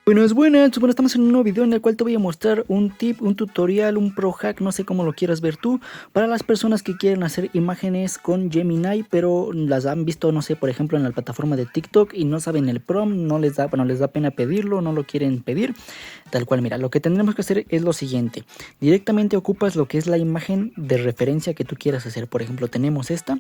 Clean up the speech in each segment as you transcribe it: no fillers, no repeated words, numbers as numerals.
Buenas, bueno, estamos en un nuevo video en el cual te voy a mostrar un tip, un tutorial, un pro hack, no sé cómo lo quieras ver tú, para las personas que quieren hacer imágenes con Gemini, pero las han visto, no sé, por ejemplo en la plataforma de TikTok y no saben el prompt, no les da, bueno, les da pena pedirlo, no lo quieren pedir, tal cual. Mira, lo que tendremos que hacer es lo siguiente: directamente ocupas lo que es la imagen de referencia que tú quieras hacer. Por ejemplo, tenemos esta.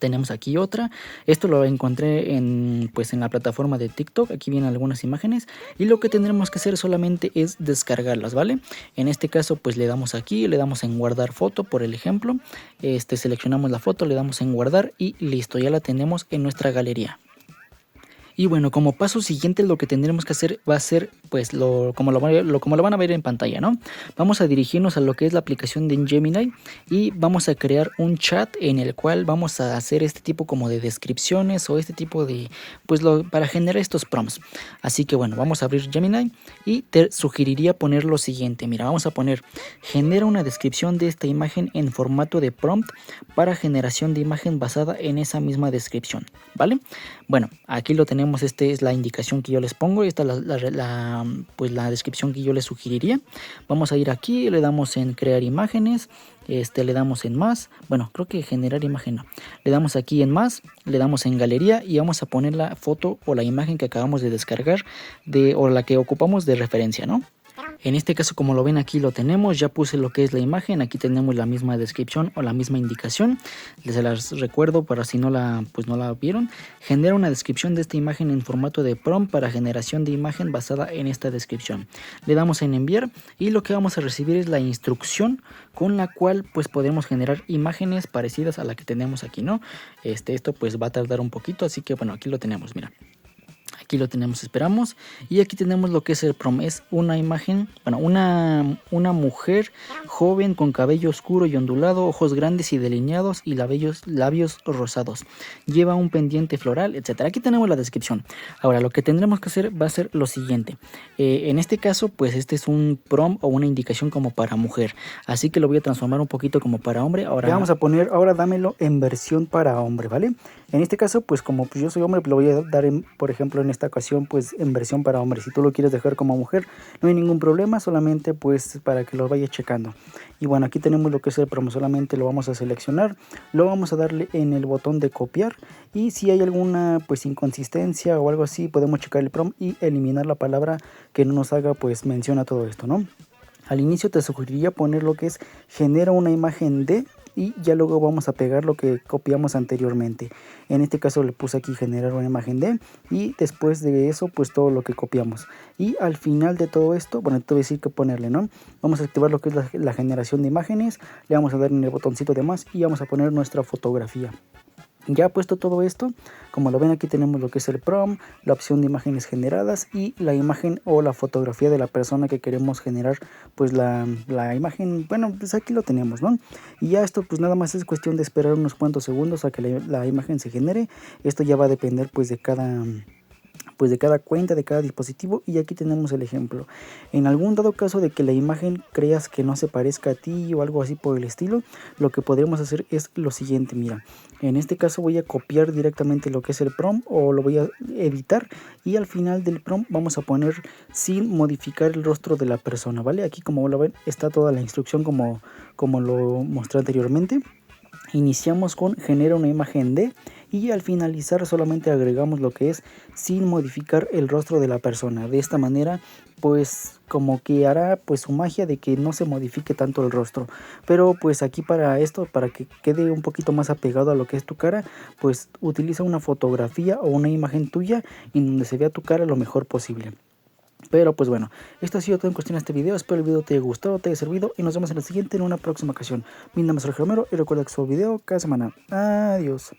Tenemos aquí otra. Esto lo encontré en la plataforma de TikTok. Aquí vienen algunas imágenes y lo que tendremos que hacer solamente es descargarlas, ¿vale? En este caso pues le damos aquí, le damos en guardar foto, por el ejemplo. Seleccionamos la foto, le damos en guardar y listo, ya la tenemos en nuestra galería. Y bueno, como paso siguiente lo que tendremos que hacer va a ser pues como lo van a ver en pantalla, ¿no? Vamos a dirigirnos a lo que es la aplicación de Gemini y vamos a crear un chat en el cual vamos a hacer este tipo como de descripciones o este tipo de para generar estos prompts. Así que bueno, vamos a abrir Gemini y te sugeriría poner lo siguiente. Mira, vamos a poner: genera una descripción de esta imagen en formato de prompt para generación de imagen basada en esa misma descripción, ¿vale? Bueno, aquí lo tenemos. Esta es la indicación que yo les pongo. Esta es la descripción que yo les sugeriría. Vamos a ir aquí, le damos en crear imágenes, le damos en más, bueno, creo que generar imagen no, le damos aquí en más, le damos en galería y vamos a poner la foto o la imagen que acabamos de descargar o la que ocupamos de referencia, ¿no? En este caso, como lo ven, aquí lo tenemos, ya puse lo que es la imagen, aquí tenemos la misma descripción o la misma indicación. Les las recuerdo para si no la vieron. Genera una descripción de esta imagen en formato de prompt para generación de imagen basada en esta descripción. Le damos en enviar y lo que vamos a recibir es la instrucción con la cual pues podemos generar imágenes parecidas a la que tenemos aquí, ¿no? Esto pues va a tardar un poquito, así que bueno, aquí lo tenemos, mira. Aquí lo tenemos, esperamos. Y aquí tenemos lo que es el prompt. Es una imagen, bueno, una mujer joven con cabello oscuro y ondulado, ojos grandes y delineados y labios rosados. Lleva un pendiente floral, etcétera. Aquí tenemos la descripción. Ahora, lo que tendremos que hacer va a ser lo siguiente. En este caso, pues este es un prompt o una indicación como para mujer. Así que lo voy a transformar un poquito como para hombre. Ahora vamos a poner, ahora dámelo en versión para hombre, ¿vale? En este caso, pues como yo soy hombre, lo voy a dar, por ejemplo, en esta ocasión, pues en versión para hombre. Si tú lo quieres dejar como mujer, no hay ningún problema, solamente pues para que lo vaya checando. Y bueno, aquí tenemos lo que es el prompt, solamente lo vamos a seleccionar, lo vamos a darle en el botón de copiar y si hay alguna pues inconsistencia o algo así, podemos checar el prompt y eliminar la palabra que no nos haga pues mención a todo esto, ¿no? Al inicio te sugeriría poner lo que es genera una imagen de, y ya luego vamos a pegar lo que copiamos anteriormente. En este caso le puse aquí generar una imagen de, y después de eso pues todo lo que copiamos. Y al final de todo esto, bueno, te voy a decir que ponerle, ¿no? Vamos a activar lo que es la generación de imágenes, le vamos a dar en el botoncito de más y vamos a poner nuestra fotografía. Ya puesto todo esto, como lo ven, aquí tenemos lo que es el prompt, la opción de imágenes generadas y la imagen o la fotografía de la persona que queremos generar, pues la imagen. Bueno, pues aquí lo tenemos, ¿no? Y ya esto pues nada más es cuestión de esperar unos cuantos segundos a que la imagen se genere. Esto ya va a depender pues de cada cuenta, de cada dispositivo. Y aquí tenemos el ejemplo. En algún dado caso de que la imagen creas que no se parezca a ti o algo así por el estilo, lo que podremos hacer es lo siguiente. Mira, en este caso voy a copiar directamente lo que es el prompt o lo voy a editar, y al final del prompt vamos a poner sin modificar el rostro de la persona, ¿vale? Aquí, como lo ven, está toda la instrucción como lo mostré anteriormente. Iniciamos con genera una imagen de, y al finalizar solamente agregamos lo que es sin modificar el rostro de la persona. De esta manera pues como que hará pues su magia de que no se modifique tanto el rostro. Pero pues aquí para esto, para que quede un poquito más apegado a lo que es tu cara, pues utiliza una fotografía o una imagen tuya en donde se vea tu cara lo mejor posible. Pero pues bueno, esto ha sido todo en cuestión de este video. Espero el video te haya gustado, te haya servido, y nos vemos en el siguiente en una próxima ocasión. Mi nombre es Sergio Romero y recuerda que subo video cada semana. Adiós.